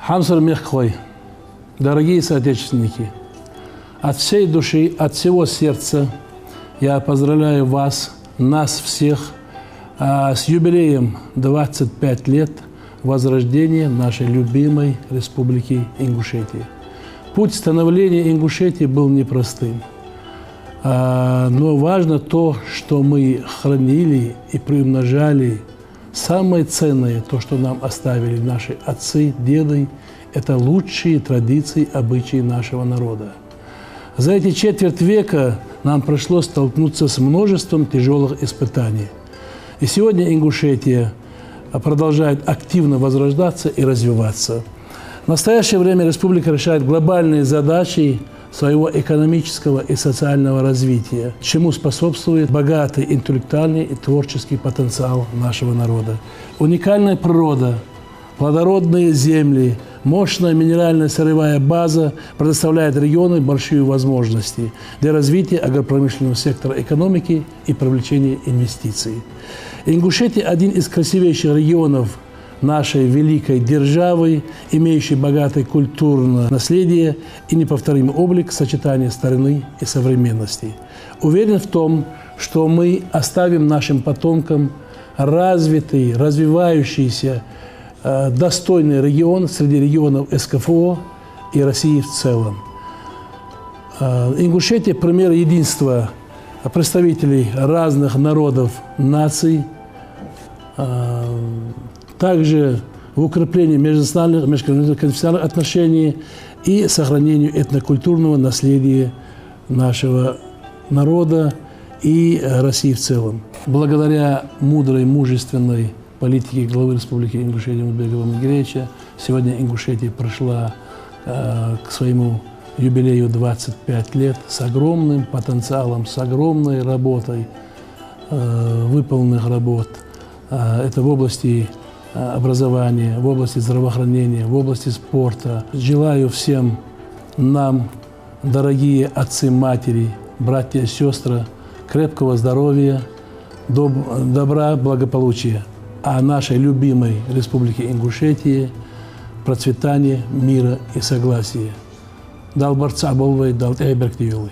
Хамсар Мехкой, дорогие соотечественники, от всей души, от всего сердца я поздравляю вас, нас всех, с юбилеем 25 лет возрождения нашей любимой республики Ингушетия. Путь становления Ингушетии был непростым, но важно то, что мы хранили и приумножали. Самое ценное, то, что нам оставили наши отцы, деды, это лучшие традиции, обычаи нашего народа. За эти четверть века нам пришлось столкнуться с множеством тяжелых испытаний. И сегодня Ингушетия продолжает активно возрождаться и развиваться. В настоящее время республика решает глобальные задачи своего экономического и социального развития, чему способствует богатый интеллектуальный и творческий потенциал нашего народа. Уникальная природа, плодородные земли, мощная минеральная сырьевая база предоставляет региону большие возможности для развития агропромышленного сектора экономики и привлечения инвестиций. Ингушетия – один из красивейших регионов нашей великой державы, имеющей богатое культурное наследие и неповторимый облик сочетания старины и современности. Уверен в том, что мы оставим нашим потомкам развитый, развивающийся, достойный регион среди регионов СКФО и России в целом. Ингушетия – пример единства представителей разных народов, наций, также в укреплении межнациональных, межконфессиональных отношений и сохранению этнокультурного наследия нашего народа и России в целом. Благодаря мудрой, мужественной политике главы Республики Ингушетия Муллатбека Мамедгереевича сегодня Ингушетия прошла к своему юбилею 25 лет с огромным потенциалом, с огромной работой, выполненных работ. Это в области образования, в области здравоохранения, в области спорта. Желаю всем нам, дорогие отцы, матери, братья и сестры, крепкого здоровья, добра, благополучия. А нашей любимой республике Ингушетии процветания, мира и согласия. Дал борца Болвай, дал Эйберг Тивилы.